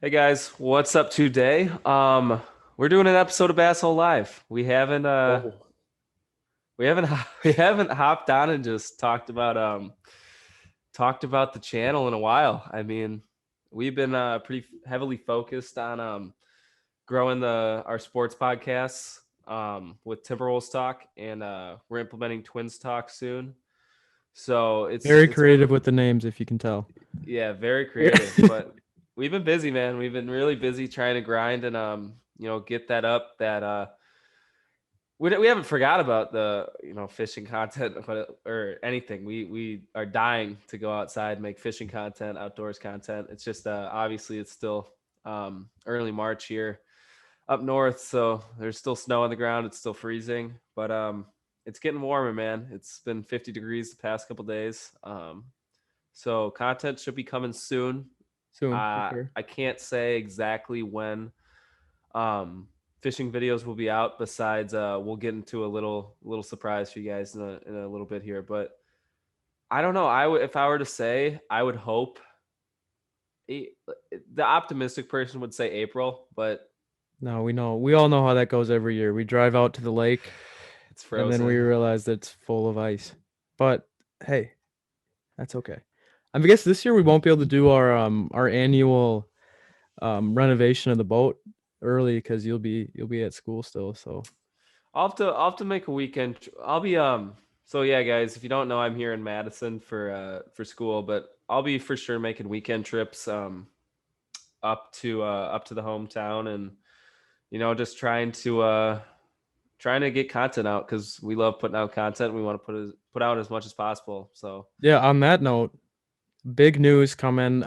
Hey guys, what's up today? We're doing an episode of Basshole Live. Oh, We haven't we haven't hopped on and just talked about the channel in a while. I mean, we've been pretty heavily focused on growing the our sports podcasts with Timberwolves Talk, and we're implementing Twins Talk soon. So very it's been, creative with the names, if you can tell. yeah, very creative, but we've been busy, man. We've been really busy trying to grind and get that up. We haven't forgot about the fishing content, or anything. We are dying to go outside, make fishing content, outdoors content. It's just obviously it's still early March here up north, so there's still snow on the ground. It's still freezing, but it's getting warmer, man. It's been 50 degrees the past couple days. So content should be coming soon. Soon, for sure. I can't say exactly when um, fishing videos will be out. Besides, we'll get into a little surprise for you guys in a little bit here. But I don't know. If I were to say, I would hope the optimistic person would say April, but No, we all know how that goes every year. We drive out to the lake it's and then we frozen. realize that it's full of ice. But hey, that's okay. I guess this year we won't be able to do our annual renovation of the boat early because you'll be at school still. So I'll have to make a weekend. I'll be So yeah, guys, if you don't know, I'm here in Madison for school, but I'll be for sure making weekend trips up to the hometown, and just trying to get content out because we love putting out content. We want to put out as much as possible. So yeah, on that note, big news coming.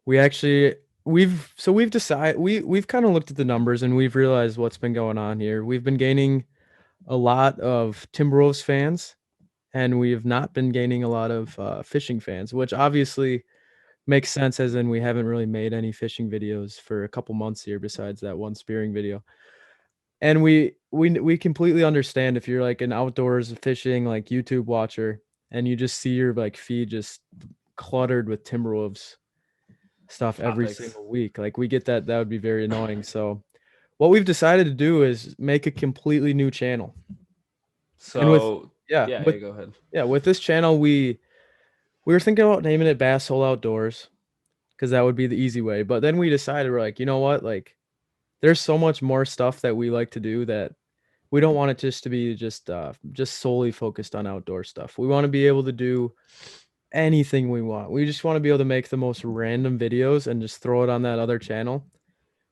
We actually we've decided we've kind of looked at the numbers and we've realized what's been going on here. We've been gaining a lot of Timberwolves fans, and we have not been gaining a lot of fishing fans, which obviously makes sense as in we haven't really made any fishing videos for a couple months here besides that one spearing video. And we completely understand if you're like an outdoors fishing like YouTube watcher and you just see your like feed just cluttered with Timberwolves stuff every topics. single week. Like we get that would be very annoying. So what we've decided to do is make a completely new channel. And with So yeah, yeah, with yeah, go ahead. yeah, with this channel we were thinking about naming it Basshole Outdoors because that would be the easy way. But then we decided we're like, you know what? Like there's so much more stuff that we like to do that we don't want it just to be just solely focused on outdoor stuff. We want to be able to do anything we want. We just want to be able to make the most random videos and just throw it on that other channel.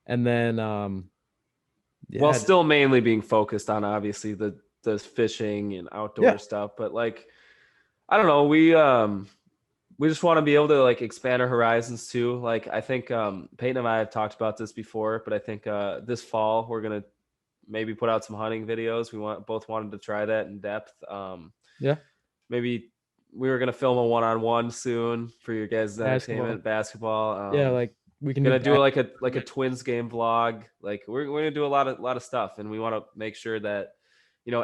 And then While yeah, still mainly being focused on obviously the fishing and yeah, outdoor stuff, but like I don't know, we just want to be able to like expand our horizons too. Like I think Peyton and I have talked about this before, but I think this fall we're gonna maybe put out some hunting videos. Both wanted to try that in depth. yeah, Maybe we were gonna film a one-on-one soon for your guys' basketball. entertainment, basketball. Yeah, like we can do Gonna do back. like a Twins game vlog. Like we're gonna do a lot of stuff, and we want to make sure that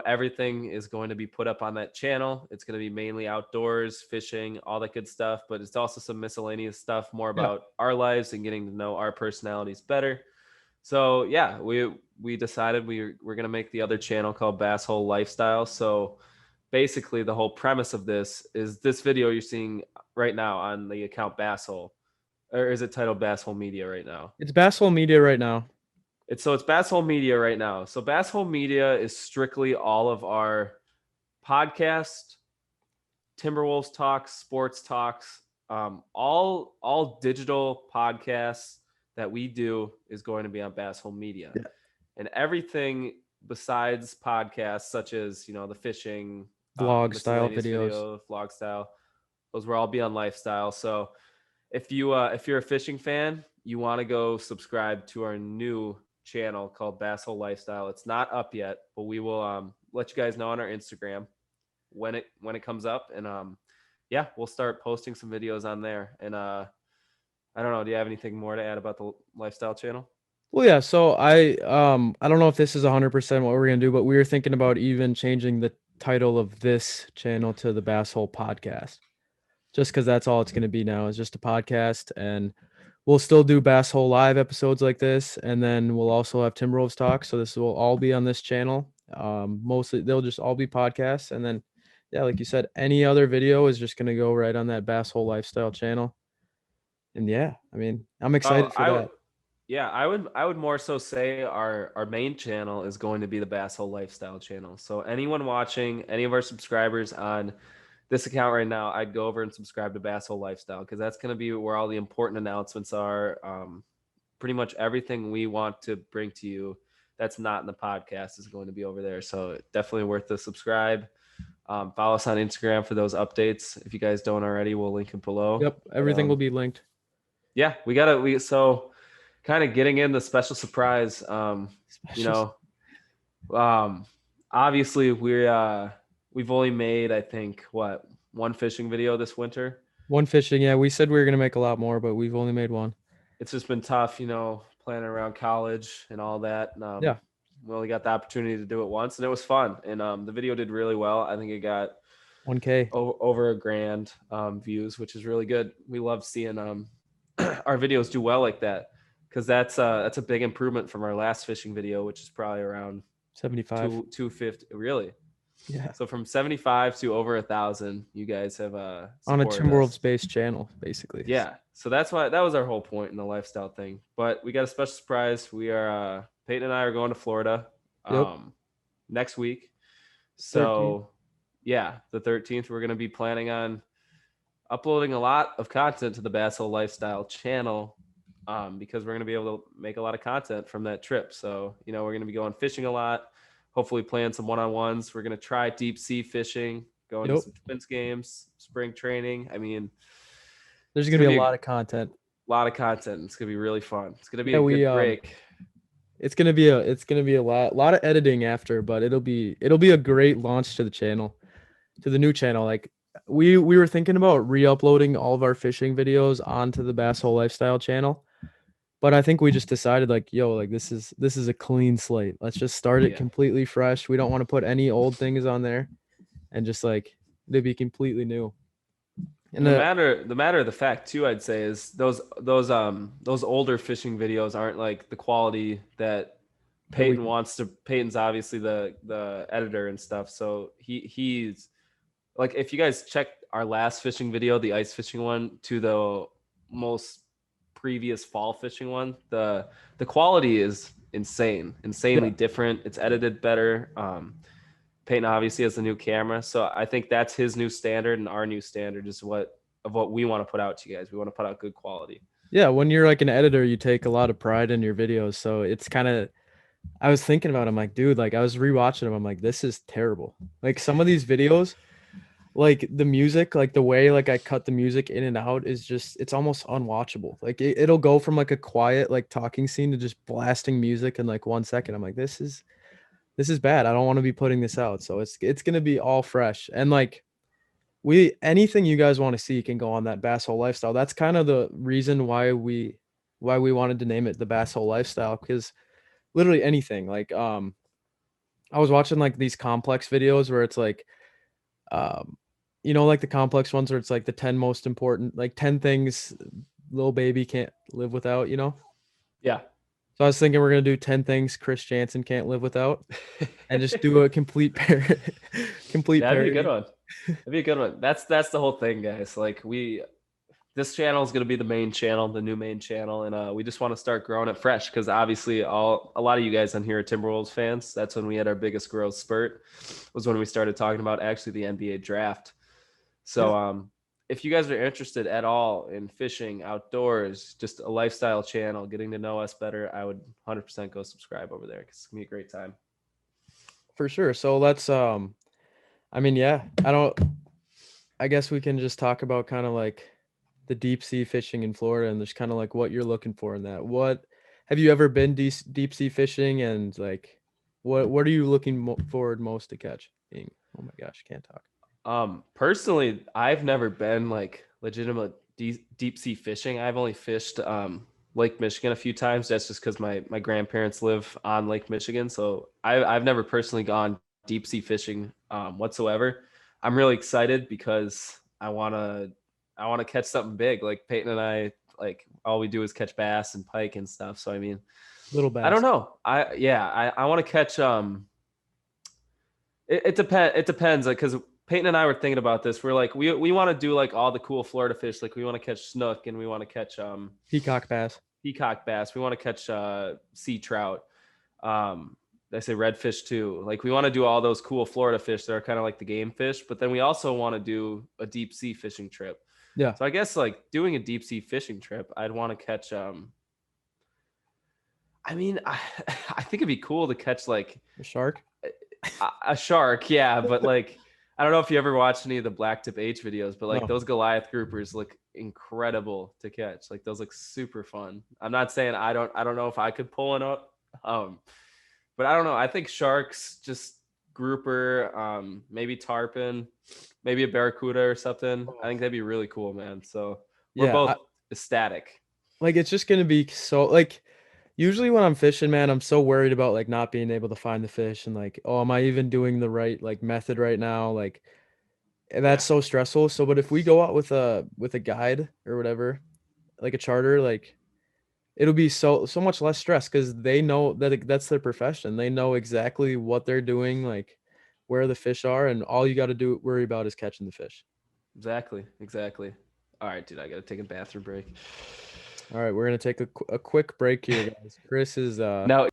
everything is going to be put up on that channel. It's going to be mainly outdoors, fishing, all that good stuff, but it's also some miscellaneous stuff more Yeah, about our lives and getting to know our personalities better. So yeah, we decided we're gonna make the other channel called Basshole Lifestyle. So basically, the whole premise of this is this video you're seeing right now on the account Basshole, or is it titled Basshole Media right now? it's Basshole Media right now. It's Basshole Media right now. So Basshole Media is strictly all of our podcast, Timberwolves talks, sports talks, all digital podcasts that we do is going to be on Basshole Media, Yeah. and everything besides podcasts such as the fishing, Vlog style miscellaneous videos. video, vlog style, those will all be on lifestyle. So if you're a fishing fan, you want to go subscribe to our new channel called Basshole Lifestyle. It's not up yet, but we will let you guys know on our Instagram when it comes up, and yeah, we'll start posting some videos on there. And I don't know, do you have anything more to add about the lifestyle channel? Well, yeah, so I don't know if this is 100% what we're gonna do, but we were thinking about even changing the title of this channel to the Basshole Podcast. Just because that's all it's gonna be now is just a podcast, and we'll still do Bass Hole Live episodes like this, and then we'll also have Timberwolves talk. So this will all be on this channel. Mostly they'll just all be podcasts, and then yeah, like you said, any other video is just gonna go right on that Bass Hole Lifestyle channel. And yeah, I mean, I'm Oh, excited for that. yeah, I would more so say our main channel is going to be the Basshole Lifestyle channel. So anyone watching, any of our subscribers on this account right now, I'd go over and subscribe to Basshole Lifestyle because that's going to be where all the important announcements are. Pretty much everything we want to bring to you that's not in the podcast is going to be over there. So definitely worth the subscribe. Follow us on Instagram for those updates. If you guys don't already, we'll link it below. Yep, But everything will be linked. yeah, we so kind of getting in the special surprise. You Special know, um, obviously we've only made I think what one fishing video this winter. one fishing. Yeah, we said we were gonna make a lot more, but we've only made one. It's just been tough, planning around college and all that. And, Yeah, we only got the opportunity to do it once, and it was fun. And the video did really well. I think it got 1K. over a grand views, which is really good. We love seeing our videos do well like that because that's a big improvement from our last fishing video, which is probably around 75. 250. Really? Yeah, So from 75 to over 1,000, you guys have on a supported us. Timberwolves based channel, basically. Yeah. So that's why that was our whole point in the lifestyle thing. But we got a special surprise. We are Peyton and I are going to Florida Yep, next week. 13. So yeah, the 13th, we're gonna be planning on uploading a lot of content to the Basshole Lifestyle channel because we're going to be able to make a lot of content from that trip. So, we're going to be going fishing a lot, hopefully playing some one-on-ones. We're going to try deep sea fishing, going to Yep. some Twins games, spring training. I mean, There's it's gonna be going a to be lot a of content. lot of content. It's going to be really fun. It's going to be Yeah, a we good break. it's gonna be a lot of editing after, but it'll be a great launch to the channel, to the new channel. Like we were thinking about re-uploading all of our fishing videos onto the Bass Hole Lifestyle channel, but I think we just decided like, yo, like this is a clean slate. Let's just start it Yeah. completely fresh. We don't want to put any old things on there, and just like it'd be completely new. And And the matter of the fact too, I'd say is those older fishing videos aren't like the quality that that we Peyton's obviously the editor and stuff. So he's like, if you guys check our last fishing video, the ice fishing one, to the most previous fall fishing one, the quality is insanely yeah. different. It's edited better. Peyton obviously has a new camera, so I think that's his new standard, and our new standard is what we want to put out to you guys. We want to put out good quality. Yeah, when you're like an editor, you take a lot of pride in your videos. So it's kind of, I was thinking about it, I'm like, dude, like I was rewatching them. I'm like, this is terrible. Like some of these videos, like the music, like the way like I cut the music in and out is just it's almost unwatchable. Like it'll go from like a quiet like talking scene to just blasting music in like 1 second. I'm like, this is bad. I don't want to be putting this out. So it's gonna be all fresh. And like we anything you guys want to see can go on that Bass Hole Lifestyle. That's kind of the reason why we wanted to name it the Bass Hole Lifestyle, because literally anything. Like I was watching like these complex videos where it's like um like the complex ones where it's like the 10 most important, like 10 things little baby can't live without. Yeah, So I was thinking we're gonna do 10 things Chris Jansen can't live without, and just do a complete that'd be a good parody. one. That'd be a good one. That's the whole thing, guys. Like this channel is going to be the main channel, the new main channel, and we just want to start growing it fresh because obviously a lot of you guys on here are Timberwolves fans. That's when we had our biggest growth spurt, was when we started talking about actually the NBA draft. Yeah, So if you guys are interested at all in fishing outdoors, just a lifestyle channel, getting to know us better, I would 100% go subscribe over there because it's gonna be a great time. for sure. So let's I mean, yeah, I guess we can just talk about kind of like the deep sea fishing in Florida, and just kind of like what you're looking for in that. What have you ever been deep sea fishing, and like what are you looking forward most to catch? Oh my gosh, can't talk. Personally, I've never been like legitimate deep sea fishing. I've only fished Lake Michigan a few times. That's just because my grandparents live on Lake Michigan, so I've never personally gone deep sea fishing whatsoever. I'm really excited because I wanna catch something big. Like Peyton and I Like all we do is catch bass and pike and stuff. So I mean, Little I don't bass. know. I want to catch it depends. It depends, like, because Peyton and I were thinking about this. We're like, we want to do like all the cool Florida fish. Like we want to catch snook and we want to catch Peacock bass. peacock bass. We want to catch sea trout. Um, I say redfish too. Like we want to do all those cool Florida fish that are kind of like the game fish. But then we also want to do a deep sea fishing trip. Yeah. So I guess like doing a deep sea fishing trip, I'd want to catch. I mean, I think it'd be cool to catch like A shark. a shark, yeah, but like I don't know if you ever watched any of the Black Tip H videos, but like No. those Goliath groupers look incredible to catch. Like those look super fun. I'm not saying I don't know if I could pull one up. But I don't know. I think sharks, just grouper, maybe tarpon, maybe a barracuda or something. I Oh. think that'd be really cool, man. So we're Yeah. both ecstatic. Like it's just gonna be so like usually when I'm fishing, man, I'm so worried about like not being able to find the fish and like, oh, am I even doing the right like method right now? Like and Yeah, that's so stressful. So but if we go out with a guide or whatever, like a charter, like it'll be so much less stress because they know that that's their profession. They know exactly what they're doing, like where the fish are, and all you got to do worry about is catching the fish. exactly, exactly. All right, dude, I gotta take a bathroom break. All right, we're gonna take a quick break here, guys. Chris is Now,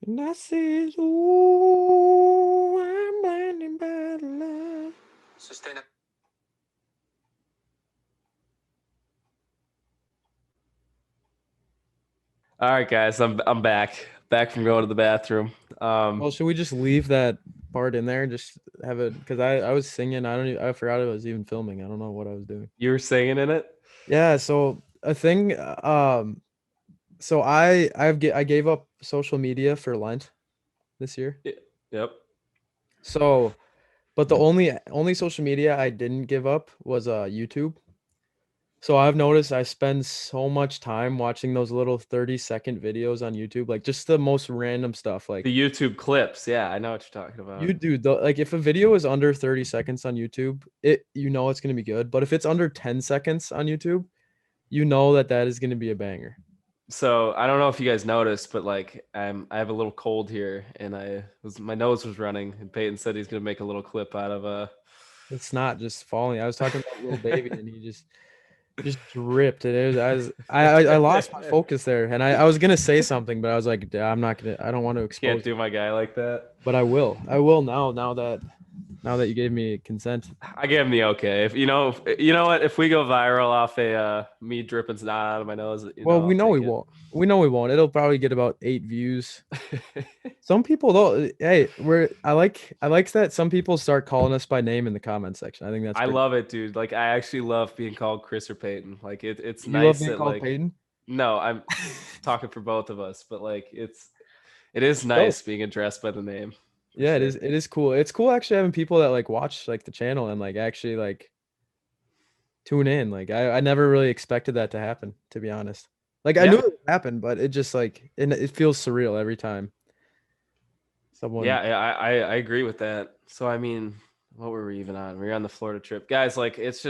and I says, "Ooh, I'm blinded by the love." all right, guys, I'm back from going to the bathroom. Well, should we just leave that part in there and just have it? Because I was singing. I forgot I was even filming. I don't know what I was doing. You were singing in it. Yeah. So a thing. So I gave up social media for Lent this year. Yep. So, but the only social media I didn't give up was YouTube. So I've noticed I spend so much time watching those little 30-second videos on YouTube, like just the most random stuff. Like The YouTube clips. Yeah, I know what you're talking about. you do the like if a video is under 30 seconds on YouTube, it you know it's gonna be good. But if it's under 10 seconds on YouTube, you know that that is gonna be a banger. So I don't know if you guys noticed, but like I have a little cold here, and my nose was running, and Peyton said he's gonna make a little clip out of It's not just falling. I was talking about little baby, and he just dripped. And it was I lost my focus there, and I was gonna say something, but I was like, "Nah, I'm not gonna. I don't want to Can't expose do it." my guy like that. But I will. I will now. Now that you gave me consent. I gave him the okay. If you know what, if we go viral off a me dripping snot out of my nose, Well, we I'll know we take it. won't. We know we won't. It'll probably get about 8 views. Some people though, hey, I like that some people start calling us by name in the comment section. I think that's I pretty. love it, dude. Like I actually love being called Chris or Peyton. Like it's You love nice being that called like Peyton? no, I'm talking for both of us, but like it is Dope. nice being addressed by the name for Yeah, it sure. is. It is cool. It's cool actually having people that like watch like the channel and like actually like tune in. Like I never really expected that to happen, to be honest. Like I knew Yeah. it would happen, but it just like it feels surreal every time someone. I agree with that. So I mean, what were we even on? We were on the Florida trip. Guys, like it's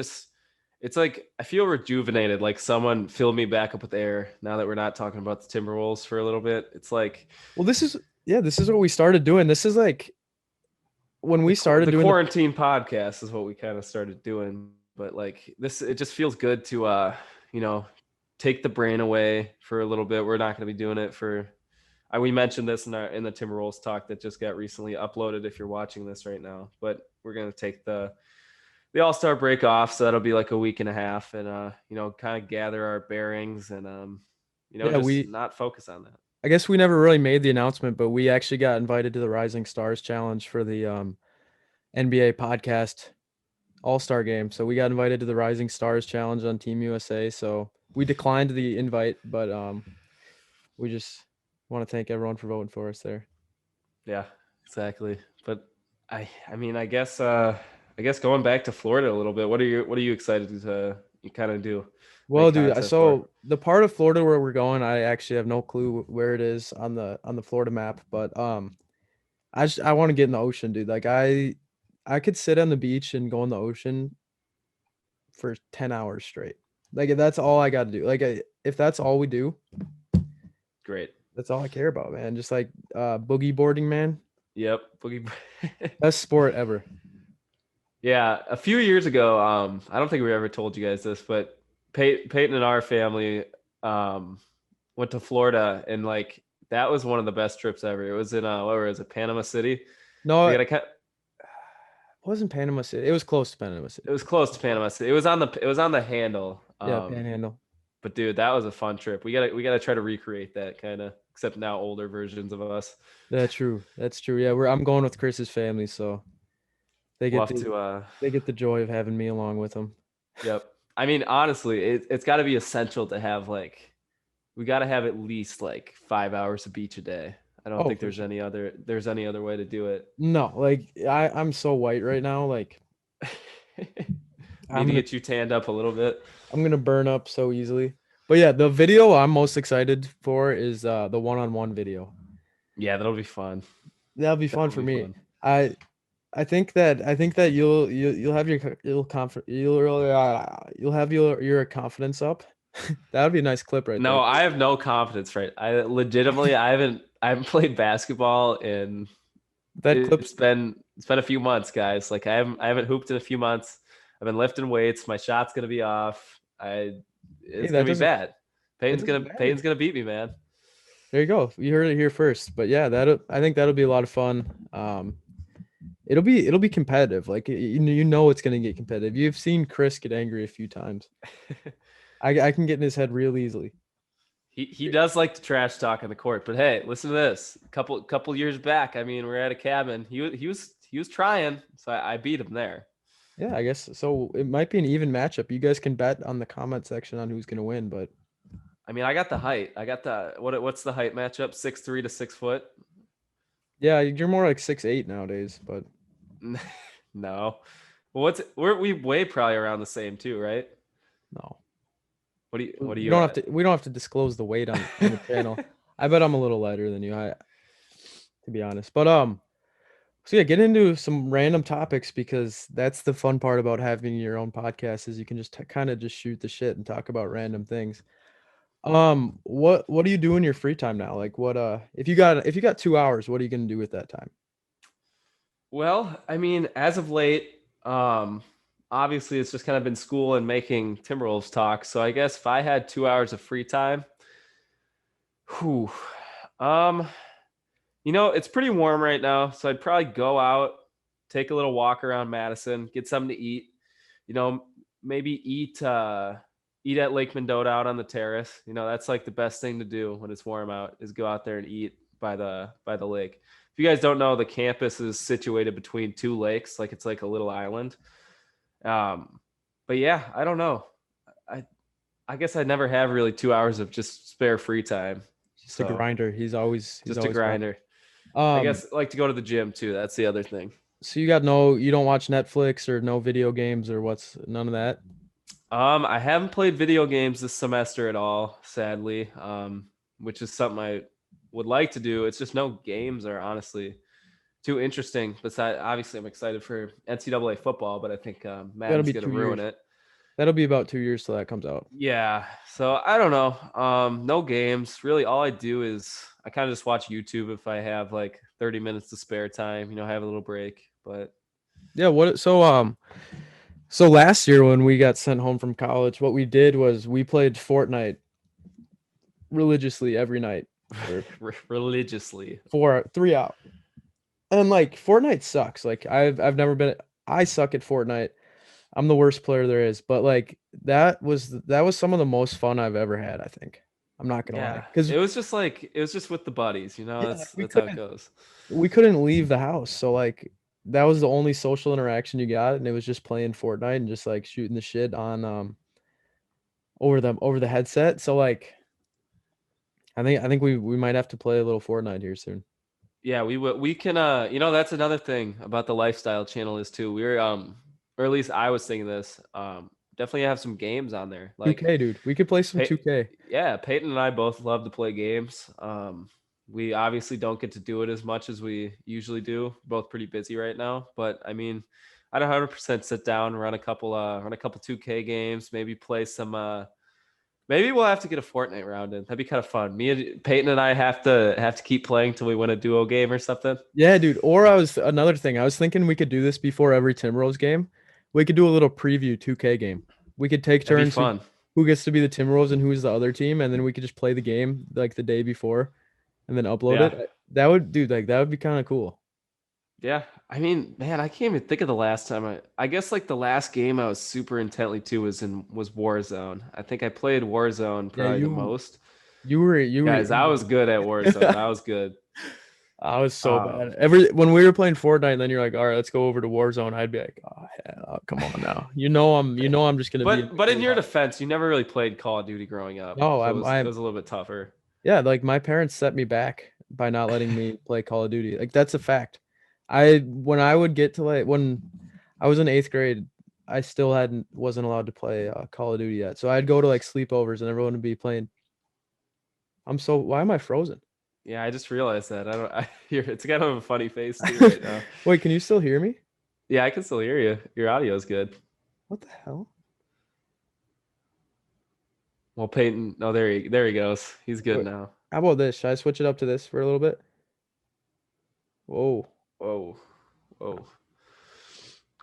like I feel rejuvenated, like someone filled me back up with air now that we're not talking about the Timberwolves for a little bit. It's like Well, this is what we started doing. This is like when we started the doing the. quarantine podcast is what we kind of started doing, but like this it just feels good to you know, take the brain away for a little bit. We're not going to be doing it for we mentioned this in the Timberwolves talk that just got recently uploaded if you're watching this right now, but we're going to take the All-Star break off, so that'll be like a week and a half, and you know, kind of gather our bearings and you know, Yeah, just not focus on that. I guess we never really made the announcement, but we actually got invited to the Rising Stars Challenge for the NBA podcast All-Star game. So we got invited to the Rising Stars Challenge on Team USA. So we declined the invite, but we just want to thank everyone for voting for us there. Yeah, exactly. But I mean, I guess going back to Florida a little bit. What are you excited to you kind of do? Well, Make dude, content for? so the part of Florida where we're going, I actually have no clue where it is on the Florida map, but I want to get in the ocean, dude. Like I could sit on the beach and go in the ocean for 10 hours straight. Like if that's all I got to do. Like if that's all we do, Great. that's all I care about, man. Just like boogie boarding, man. Yep. Boogie. Best sport ever. Yeah, a few years ago, I don't think we ever told you guys this, but Peyton and our family um, went to Florida, and like that was one of the best trips ever. It was in where was it, Panama City? No, We it got a wasn't Panama City. It was close to Panama City. it was close to Panama City. It was on the handle. Yeah, Panhandle. But dude, that was a fun trip. We gotta try to recreate that kind of, except now older versions of us. That's true. That's true. Yeah, I'm going with Chris's family, so they We'll get have to the joy of having me along with them. yep. I mean, honestly, it's got to be essential to have like we got to have at least like 5 hours of beach a day. I don't Oh, think for sure. there's any other way to do it. No, like I'm so white right now. Like Need I'm to gonna get you tanned up a little bit. I'm gonna burn up so easily. But yeah, the video I'm most excited for is the one-on-one video. Yeah, that'll be fun. That'll be fun That'll for be me. fun. I I think that you'll have you'll have your confidence up. That would be a nice clip right there. No, I have no confidence, right? I haven't played basketball in That clip, it's been a few months, guys. Like I haven't hooped in a few months. I've been lifting weights. My shot's gonna be off. hey, It's gonna be bad. that doesn't matter. Peyton's gonna beat me, man. There you go. You heard it here first. But yeah, I think that'll be a lot of fun. It'll be competitive. Like you know it's gonna get competitive. You've seen Chris get angry a few times. I can get in his head real easily. He does like to trash talk on the court, but hey, listen to this. Couple years back, I mean, we're at a cabin. He was trying, so I beat him there. Yeah, I guess so. It might be an even matchup. You guys can bet on the comment section on who's gonna win, but I mean, I got the height. I got the what's the height matchup? 6'3" to 6 foot. yeah, you're more like 6'8" nowadays. But No. Well, we way probably around the same too, right? no, What are we you don't have at? to. We don't have to disclose the weight on the channel. I bet I'm a little lighter than you. To be honest, but so yeah, get into some random topics because that's the fun part about having your own podcast is you can just kind of just shoot the shit and talk about random things. What do you do in your free time now? Like what if you got 2 hours, what are you gonna do with that time? Well, I mean, as of late, obviously it's just kind of been school and making Timberwolves talk. So I guess if I had 2 hours of free time, whew, um, it's pretty warm right now, so I'd probably go out, take a little walk around Madison, get something to eat. You know, maybe eat at Lake Mendota out on the terrace. That's like the best thing to do when it's warm out is go out there and eat by the lake. If you guys don't know, the campus is situated between two lakes, like it's like a little island. Um, but yeah, I don't know. I I guess I never have really 2 hours of just spare free time. Just a So grinder. He's just a always grinding. grinder. I Um, guess I like to go to the gym too. That's the other thing. so you don't watch Netflix or no video games or what's none of that? I haven't played video games this semester at all, sadly. Which is something I would like to do. It's just no games are honestly too interesting. Besides, obviously, I'm excited for NCAA football, but I think That'll Madden's be going to two ruin years. it. That'll be about 2 years till that comes out. Yeah, so I don't know. No games. Really, all I do is I kind of just watch YouTube if I have like 30 minutes to spare time. Have a little break. But Yeah, so last year when we got sent home from college, what we did was we played Fortnite religiously every night for religiously, 3 hours. And like Fortnite sucks. Like I've never been I suck at Fortnite. I'm the worst player there is, but like that was some of the most fun I've ever had, I think. I'm not gonna lie. yeah, Cause it was just with the buddies. yeah, like That's how it goes. we couldn't leave the house. So like that was the only social interaction you got, and it was just playing Fortnite and just like shooting the shit on over the headset. So like I think we might have to play a little Fortnite here soon. Yeah, we can that's another thing about the lifestyle channel is too. We're or at least I was thinking this. Definitely have some games on there. Like 2K, dude. We could play some 2K. yeah, Peyton and I both love to play games. We obviously don't get to do it as much as we usually do. Both pretty busy right now, but I mean, I'd 100% sit down, run a couple 2K games, maybe play some. Maybe we'll have to get a Fortnite round in. That'd be kind of fun. Me and Peyton and I have to keep playing till we win a duo game or something. Yeah, dude. Or another thing. I was thinking we could do this before every Timberwolves game. We could do a little preview 2K game. We could take That'd be turns fun. who gets to be the Timberwolves and who's the other team, and then we could just play the game like the day before and then upload Yeah, it. That would, dude, like that would be kind of cool. yeah. I mean, man, I can't even think of the last time I guess like the last game I was super intently to was Warzone. I think I played Warzone Yeah, probably the most. you were Guys, I was good at Warzone. I was good. I was so Um, bad. Every when we were playing Fortnite, and then you're like, all right, let's go over to Warzone. I'd be like, oh, hell, come on now. You know I'm just gonna be in but the in your gulag. defense, you never really played Call of Duty growing up, No, so it I'm was a little bit tougher. yeah, like my parents set me back by not letting me play Call of Duty. Like that's a fact. I when I would get to like when I was in 8th grade, I still hadn't wasn't allowed to play Call of Duty yet. So I'd go to like sleepovers and everyone would be playing. Why am I frozen? Yeah, I just realized that. I don't. I hear it's kind of a funny face too right now. Wait, can you still hear me? Yeah, I can still hear you. Your audio is good. What the hell? Well, Peyton. Oh, there he goes. He's good Wait, now. how about this? Should I switch it up to this for a little bit? Whoa. Whoa, whoa.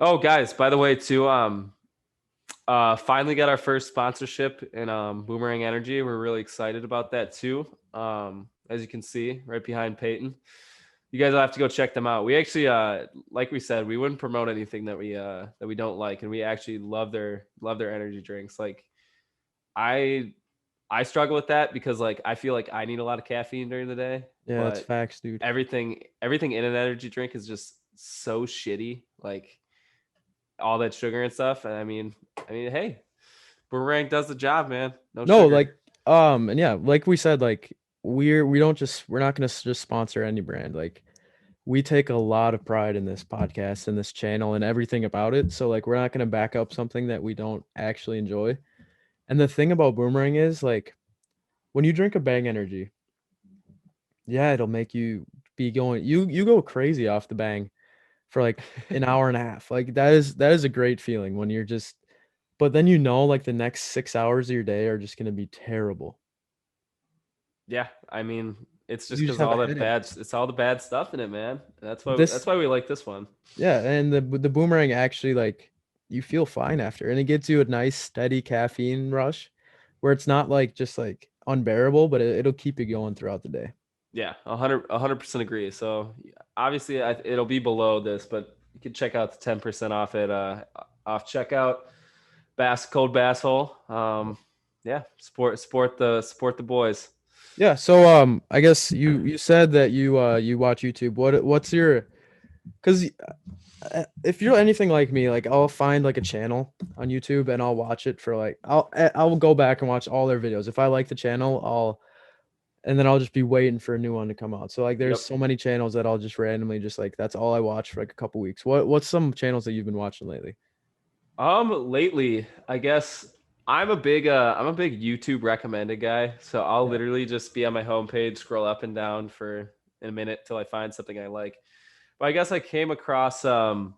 Oh, guys. By the way, too. Finally got our first sponsorship in Boomerang Energy. We're really excited about that too. As you can see, right behind Peyton. You guys will have to go check them out. We actually, like we said, we wouldn't promote anything that we don't like, and we actually love their energy drinks. Like I I struggle with that because like I feel like I need a lot of caffeine during the day, Yeah, that's but facts, dude. everything in an energy drink is just so shitty. Like all that sugar and stuff. And I mean, hey, Boomerang does the job, man. No No, sugar. like and yeah, like we said, like we're not gonna just sponsor any brand. Like we take a lot of pride in this podcast and this channel and everything about it. So like we're not gonna back up something that we don't actually enjoy. And the thing about Boomerang is like when you drink a Bang Energy, yeah, it'll make you be going you go crazy off the Bang for like an hour and a half. Like that is a great feeling when you're just but then like the next 6 hours of your day are just gonna be terrible. Yeah, I mean, it's just You just because have a all that headache. bad, it's all the bad stuff in it, man. That's But why this that's why we like this one. yeah, and the Boomerang actually like you feel fine after and it gives you a nice steady caffeine rush where it's not like just like unbearable, but it'll keep you going throughout the day. Yeah, 100% agree. So obviously, it'll be below this, but you can check out the 10% off at off checkout. Code Basshole. Yeah, support the boys. Yeah, so I guess you said that you watch YouTube. What's your cuz if you're anything like me, like I'll find like a channel on YouTube and I'll watch it for like I'll go back and watch all their videos. If I like the channel, and then I'll just be waiting for a new one to come out. So like there's Yep. so many channels that I'll just randomly just like that's all I watch for like a couple weeks. What's some channels that you've been watching lately? Lately, I guess I'm a big YouTube recommended guy. So I'll Yeah. literally just be on my homepage, scroll up and down for a minute till I find something I like. But I guess I came across um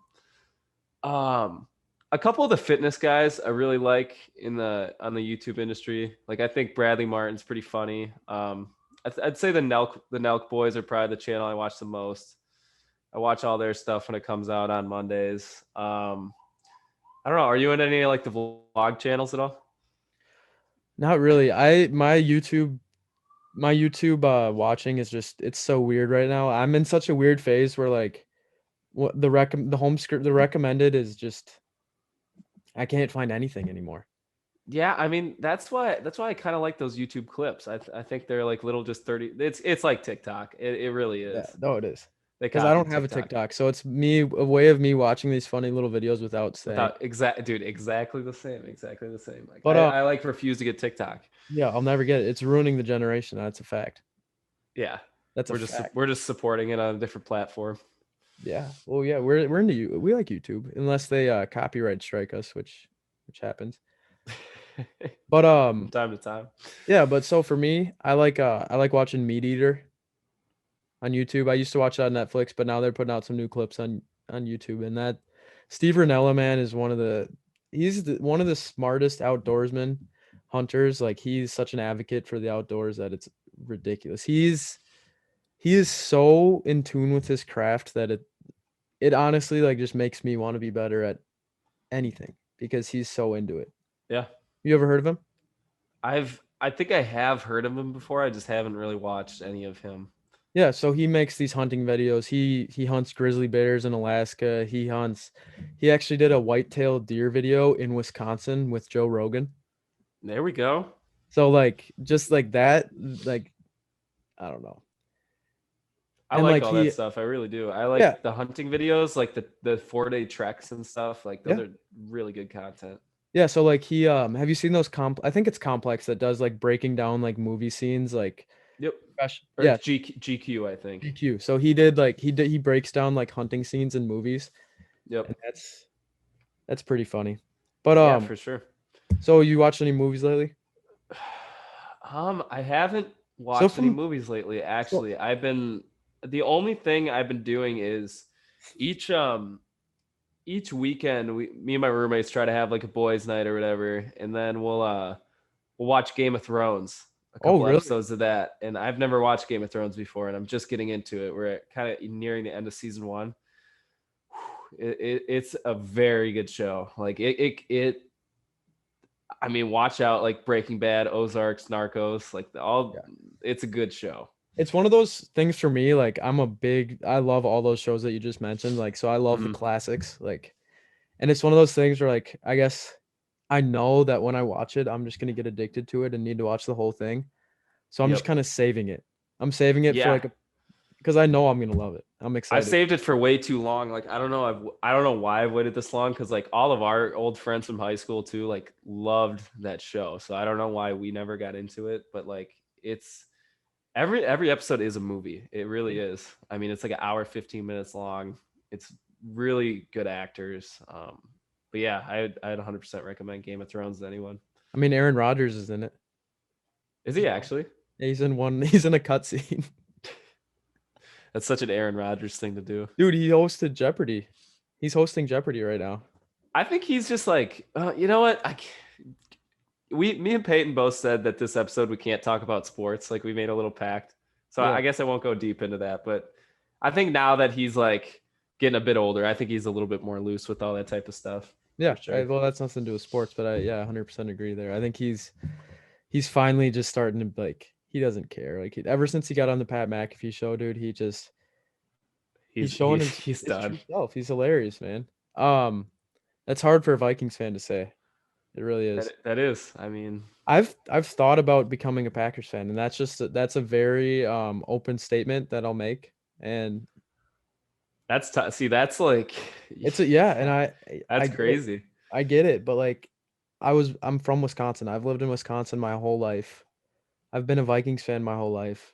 a couple of the fitness guys I really like in the on the YouTube industry. Like I think Bradley Martin's pretty funny. I'd say the Nelk boys are probably the channel I watch the most. I watch all their stuff when it comes out on Mondays. I don't know. Are you in any like the vlog channels at all? Not really. My YouTube watching is just it's so weird right now. I'm in such a weird phase where like what the home script the recommended is just I can't find anything anymore. Yeah, I mean that's why I kind of like those YouTube clips. I think they're like little just 30. It's like TikTok. It really Yeah, is. no, it is. They Because I copied don't have a TikTok TikTok, so it's a way of me watching these funny little videos without saying. without exact dude exactly the same like But I like refuse to get TikTok. yeah, I'll never get it. It's ruining the generation. That's a fact. Yeah, That's a fact. we're just supporting it on a different platform. Yeah. Well, yeah, we're into you. We like YouTube unless they copyright strike us, which happens. But From time to time. yeah, but so for me, I like watching Meat Eater. on YouTube. I used to watch that on Netflix, but now they're putting out some new clips on YouTube. And that Steve Rinella, man, is one of the smartest outdoorsmen hunters. Like he's such an advocate for the outdoors that it's ridiculous. He is so in tune with his craft that it honestly like just makes me want to be better at anything because he's so into it. Yeah. You ever heard of him? I think I have heard of him before. I just haven't really watched any of him. Yeah, so he makes these hunting videos. He hunts grizzly bears in Alaska. He actually did a white-tailed deer video in Wisconsin with Joe Rogan. There we go. So like just like that, like I don't know. I And like like all that he stuff. I really do. I yeah, like the hunting videos, like the 4-day treks and stuff. Like those yeah. are really good content. Yeah, so like he have you seen those I think it's Complex that does like breaking down like movie scenes like Yep. Or yeah, GQ, I think. GQ. So he did like he breaks down like hunting scenes in movies and Yep. that's pretty funny. But Yeah, for sure. so you watched any movies lately? I haven't So watched any from movies lately. so Actually, the only thing I've been doing is each each weekend me and my roommates try to have like a boys' night or whatever, and then we'll watch Game of Thrones, a oh couple really? episodes of that. And I've never watched Game of Thrones before, and I'm just getting into it. We're kind of nearing the end of season one. It's a very good show. Like it. I mean, watch out, like Breaking Bad, Ozarks, Narcos, like all. It's a good show. It's one of those things for me, like I love all those shows that you just mentioned. Like so I love the Mhm. classics. Like and it's one of those things where like I guess I know that when I watch it, I'm just gonna get addicted to it and need to watch the whole thing. So I'm just Yep. kind of saving it. I'm saving it for Yeah. like a because I know I'm gonna love it. I'm I've excited. saved it for way too long. Like I don't know why I've waited this long, because like all of our old friends from high school too like loved that show. So I don't know why we never got into it, but like it's every episode is a movie. It really is. I mean, it's like an hour 15 minutes long. It's really good actors. But yeah, I'd 100% recommend Game of Thrones to anyone. I mean, Aaron Rodgers is in it Is as he well. actually? Yeah, he's in one. He's in a cutscene. That's such an Aaron Rodgers thing to do. Dude, he hosted Jeopardy. He's hosting Jeopardy right now. I think he's just like, you know what? Me and Peyton both said that this episode we can't talk about sports. Like we made a little pact. So Yeah. I guess I won't go deep into that. But I think now that he's like getting a bit older, I think he's a little bit more loose with all that type of stuff. Yeah. For sure. Well, that's nothing to do with sports, but yeah, 100% agree there. I think he's finally just starting to like he doesn't care. Like ever since he got on the Pat McAfee show, dude, he's showing He's his done. true self. He's hilarious, man. That's hard for a Vikings fan to say. It really is. That is. I mean, I've thought about becoming a Packers fan, and that's a very open statement that I'll make. And that's tough. See, that's like, it's a yeah, and I that's get it. crazy. I get it, but like I'm from Wisconsin. I've lived in Wisconsin my whole life. I've been a Vikings fan my whole life.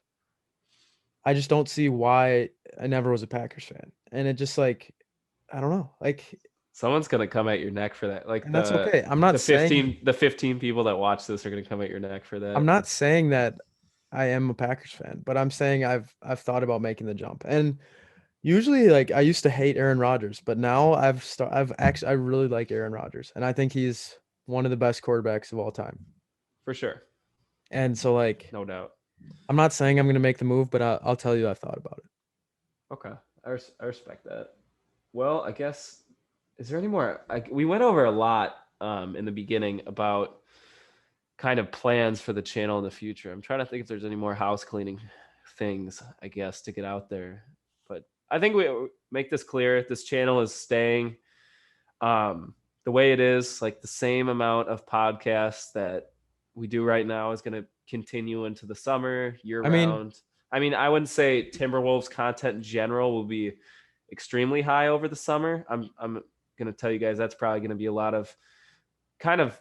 I just don't see why I never was a Packers fan. And it just like I don't know. Like Someone's gonna come at your neck for that. Like and that's okay. the 15 people that watch this are gonna come at your neck for I'm that. not saying that I am a Packers fan, but I'm saying I've thought about making the jump. And usually like I used to hate Aaron Rodgers, but now I've actually I really like Aaron Rodgers and I think he's one of the best quarterbacks of all time. For sure. And so like No doubt. I'm not saying I'm going to make the move, but I'll tell you I've thought about it. Okay. I respect that. Well, I guess, is there any more? We went over a lot in the beginning about kind of plans for the channel in the future. I'm trying to think if there's any more house cleaning things, I guess, to get out there. But I think we make this clear. This channel is staying the way it is. Like the same amount of podcasts that we do right now is going to continue into the summer, year I mean, round. I mean, I wouldn't say Timberwolves content in general will be extremely high over the summer. I'm going to tell you guys that's probably going to be a lot of kind of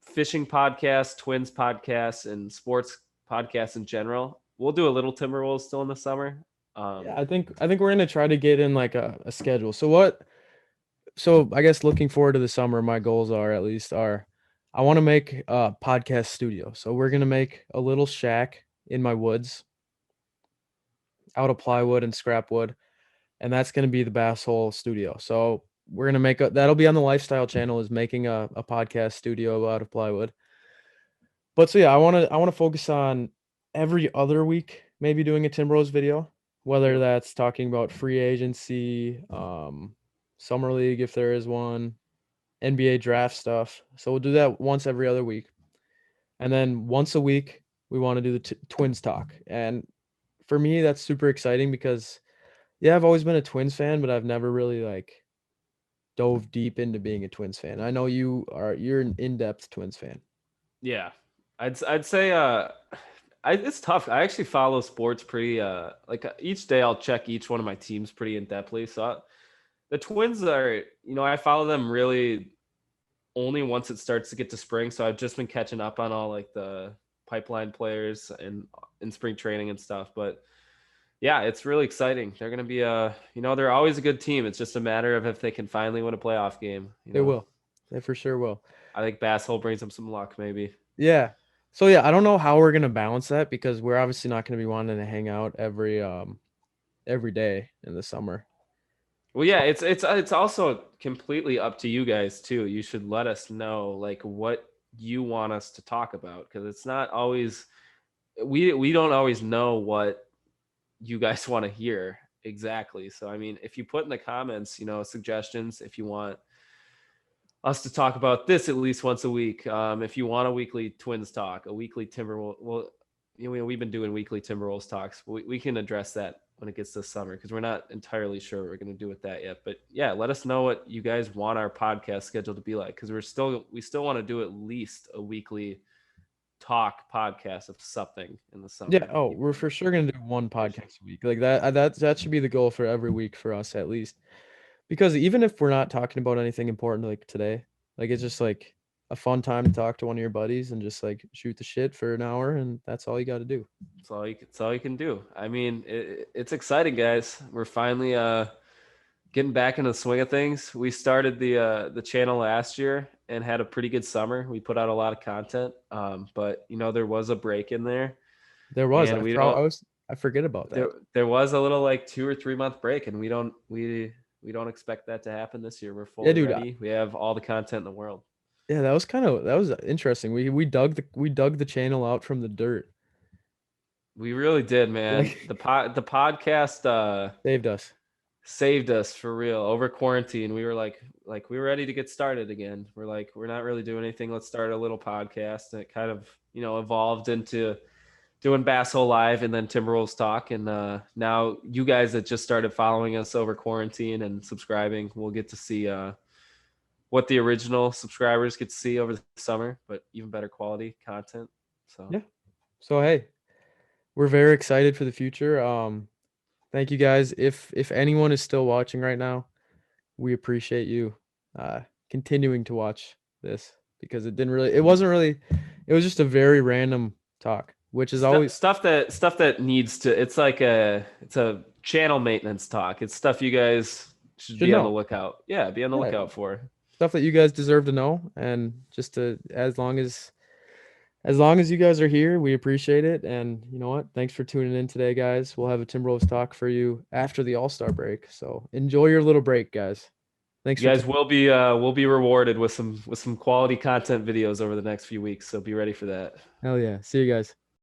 fishing podcasts, Twins podcasts, and sports podcasts in general. We'll do a little Timberwolves still in the summer. yeah, I think we're going to try to get in like a schedule. So I guess looking forward to the summer, my goals are at least are I want to make a podcast studio. So we're going to make a little shack in my woods out of plywood and scrap wood, and that's going to be the Basshole studio. So we're going to make a that'll be on the lifestyle channel, is making a podcast studio out of plywood. But so yeah, I want to focus on every other week maybe doing a Timberwolves video, whether Yep. that's talking about free agency, summer league if there is one, NBA draft stuff. So we'll do that once every other week. And then once a week we want to do the Twins talk. And for me that's super exciting because yeah, I've always been a Twins fan, but I've never really like dove deep into being a Twins fan. I know you're an in-depth Twins fan. Yeah, I'd say it's tough. I actually follow sports pretty like each day I'll check each one of my teams pretty in depthly. So the Twins are, I follow them really only once it starts to get to spring. So I've just been catching up on all like the pipeline players and in spring training and stuff. But yeah, it's really exciting. They're going to be they're always a good team. It's just a matter of if they can finally win a playoff game. They will. They for sure will. I think Basshole brings them some luck, maybe. Yeah. So yeah, I don't know how we're gonna balance that because we're obviously not gonna be wanting to hang out every day in the summer. Well, yeah, it's also completely up to you guys too. You should let us know like what you want us to talk about because it's not always we don't always know what you guys want to hear exactly. So I mean, if you put in the comments, suggestions if you want us to talk about this at least once a week. If you want a weekly Twins talk, a weekly Timberwolves, well, we've been doing weekly Timberwolves talks. We can address that when it gets this summer because we're not entirely sure what we're going to do with that yet. But yeah, let us know what you guys want our podcast schedule to be like because we still want to do at least a weekly talk podcast of something in the Yeah. summer. Oh, Even we're for sure gonna do one fish. podcast a week. Like that should be the goal for every week for us at least. Because even if we're not talking about anything important like today, like it's just like a fun time to talk to one of your buddies and just like shoot the shit for an hour, and that's all you got to do. It's all you can do. I mean, it's exciting, guys. We're finally getting back into the swing of things. We started the channel last year and had a pretty good summer. We put out a lot of content, but there was a break in there, There was and we don't. I forget about There that. there was a little like 2 or 3 month break, and we don't expect that to happen this year. We're Yeah, fully dude. ready. We have all the content in the world. Yeah, that was interesting. We dug the channel out from the dirt. We really did, man. Like The podcast saved us. saved us for real over quarantine. We were like we were ready to get started again. We're like we're not really doing anything. Let's start a little podcast, and it kind of evolved into doing Basshole Live and then Timberwolves Talk. And now you guys that just started following us over quarantine and subscribing will get to see what the original subscribers get to see over the summer, but even better quality content. So Yeah. So hey, we're very excited for the future. Thank you guys. If anyone is still watching right now, we appreciate you uh continuing to watch this because it wasn't really it was just a very random talk, which is always stuff that needs to it's a channel maintenance talk. It's stuff you guys should should be on the know. lookout. Yeah, be on the Yeah, lookout for. stuff that you guys deserve to know, and just to as long as you guys are here, we appreciate it. And you know what? Thanks for tuning in today, guys. We'll have a Timberwolves talk for you after the All-Star break. So enjoy your little break, guys. Thanks You for guys tuning. will be rewarded with some quality content videos over the next few weeks. So be ready for that. Hell yeah. See you guys.